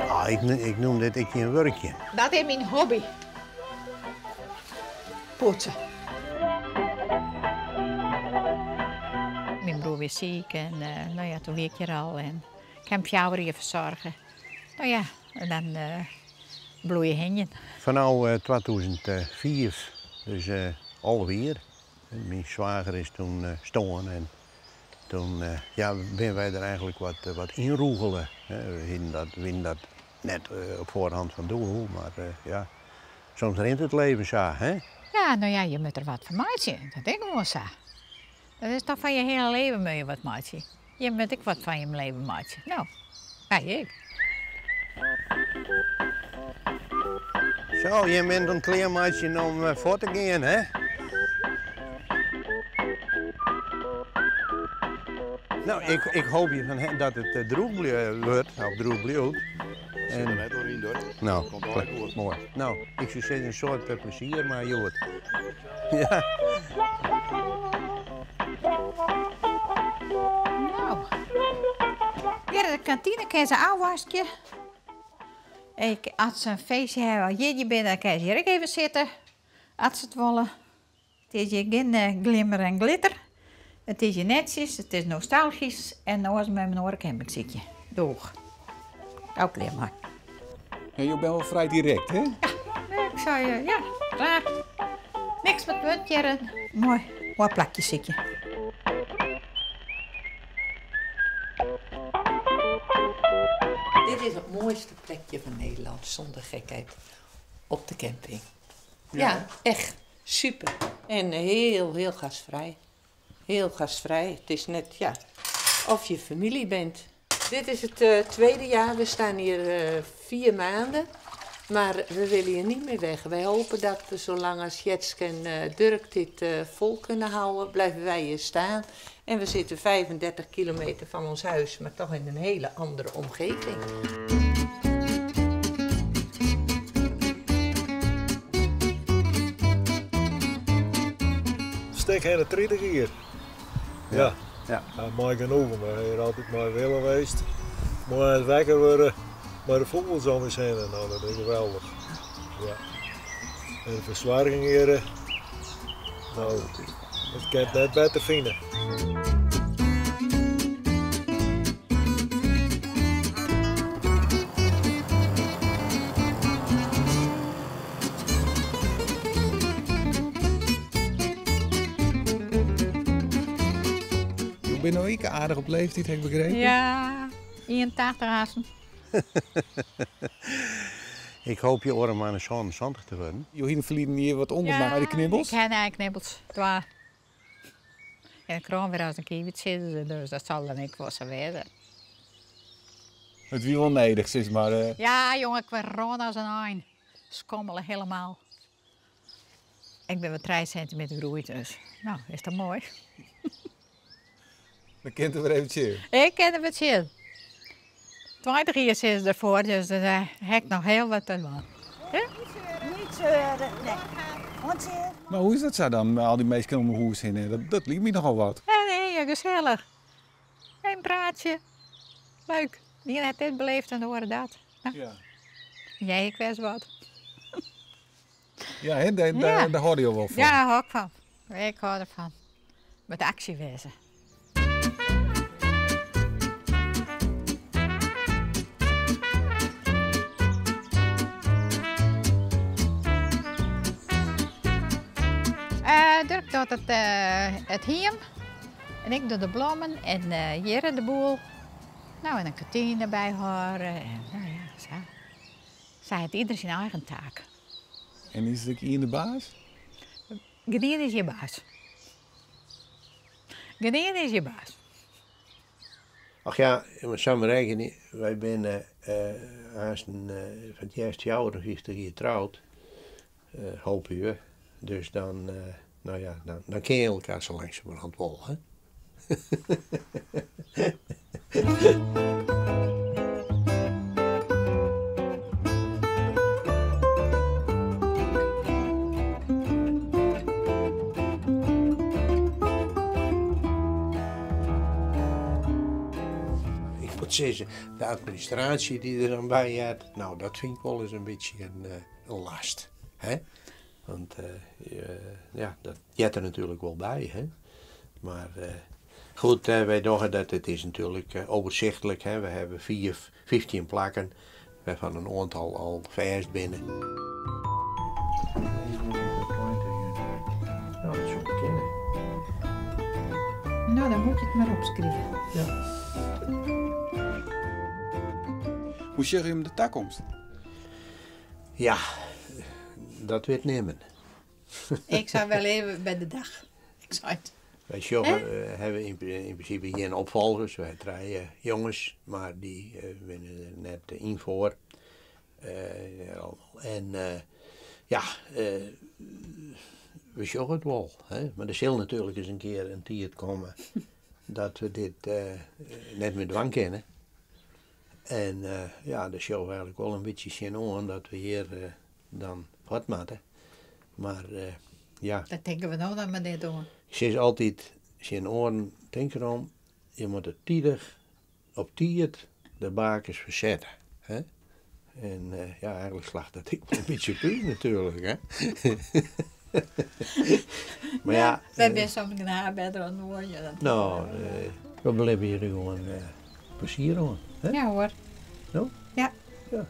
Ah, ik noem dit een werkje. Dat is mijn hobby. Poetsen. Mijn broer was ziek en nou ja, toen week je er al. En ik heb hem 4 jaar verzorgen. Nou ja, en dan bloeien hingen. Vanaf 2004, dus alweer. Mijn zwager is toen gestolen en toen ja, ben wij er eigenlijk wat inroegelen. We winnen dat net op voorhand van doel, maar ja, soms rent het leven zo, hè? Ja, nou ja, je moet er wat van maken. Dat denk ik wel zo. Dat is toch van je hele leven moet je wat maken. Je moet ook wat van je leven maken. Nou, kijk ik. Zo, je bent een kleermaatje om voor te gaan, hè? Nou, ik hoop je dat het droog wordt, of droog blijft. We zitten net doorheen door. Nou, Komt wel goed. mooi. Nou, ik zou zeggen een soort plezier, maar joh. Ja. Nou. Ja, de kantine kan ze afwasken. Als ze een feestje hebben, je bent, dan kan je hier ook even zitten. Als ze het willen. Het is hier geen glimmer en glitter. Het is hier netjes, het is nostalgisch. En nou is met mijn oren heb ik zitje. Doeg. Ook leer maar. Ja, je bent wel vrij direct, hè? Ik zou je, ja, klaar. Niks met puntje. Mooi plakje zitje. Dit is het mooiste plekje van Nederland, zonder gekheid. Op de camping. Ja, echt super. En heel gastvrij. Heel gastvrij. Het is net, ja, of je familie bent. Dit is het tweede jaar. We staan hier 4 maanden. Maar we willen hier niet meer weg. Wij hopen dat we zolang als Jetske en Dirk dit vol kunnen houden, blijven wij hier staan. En we zitten 35 kilometer van ons huis, maar toch in een hele andere omgeving. Stek hele 30 hier. Ja. Ja. Mooi genoeg, maar hier altijd mooi willen geweest. Mooi aan het wekker worden, maar de vogels om eens heen. Nou, dat is geweldig. Ja. En de verzwaring hier, nou, het kan het net beter vinden. Ik ben nou ook aardig op leeftijd, heb ik begrepen. Ja, 81 hazen. Ik hoop je oren maar een 70 te worden. Je hier verliezen hier wat ondermaak uit de knibbels. Ik heb eigenlijk knibbels. Twa. En ik kroon weer als een kiewit zitten, dus dat zal dan ik wel zo wezen. Het wie wel nedig is, maar... Ja, jongen, ik ben rood als een ein. Skommelen helemaal. Ik ben wel 3 centimeter groeid, dus. Nou, is dat mooi? Dan kent het weer even chill. Ik ken het wat chill. 20 jaar is ervoor, dus daar heb ik nog heel wat te doen. Niet zeuren, nee. Ontzeur. Maar hoe is dat zo dan, met al die meisjes om de hoes heen? Dat liep me nogal wat. Ja, nee, gezellig. Een praatje. Leuk. Die heeft dit beleefd en horen dat. Nou, Ja. jij, ik wist wat. Ja, hè, daar hoorde je wel van. Ja, daar hou ik van. Ik hou ervan. Met actie wezen. Dirk doet het hiem en ik doe de bloemen en Jere de boel. Nou, en een kantine erbij horen. En, nou ja, zo. Zij heeft ieder zijn eigen taak. En is het ook hier de baas? Gedien is je baas. Gedien is je baas. Ach ja, maar samen wij zijn van het eerste jaar gisteren getrouwd. Hopen we. Dus dan, nou ja, dan ken je elkaar zo langzamerhand wel, hè? moet zeggen, de administratie die er dan bij had, nou dat vind ik wel eens een beetje een last. Hè? Want ja, dat jet er natuurlijk wel bij. Hè? Maar goed, wij dachten dat het is natuurlijk overzichtelijk. Hè? We hebben 15 plakken, waarvan een aantal al vers binnen. Nou, dat is wel bekennen. Nou, dan moet je het maar opschrijven. Ja. Hoe zeg je hem de toekomst? Ja, dat weet nemen. Ik zou wel even bij de dag. Ik zou het. Wij hebben in principe geen opvolgers. Wij hebben 3 jongens, maar die winnen er net in voor. En ja, we zorgen het wel. Hè? Maar er zal natuurlijk eens een keer een tijd komen dat we dit net met dwang kennen. En ja, de show eigenlijk wel een beetje zien aan dat we hier dan wat maken. Maar ja. Dat denken we nou dan maar niet doen. Ik zeg altijd, zijn oren, denk erom, je moet het tijdig op tijd de bakens verzetten. Hè? En ja, eigenlijk slaagt dat ik wel een beetje puur natuurlijk. Hè? Maar ja. Wij zijn soms een arbeider aan het worden. Nou, we blijven hier gewoon plezier aan. Hè? Ja hoor. No? Ja. Ja.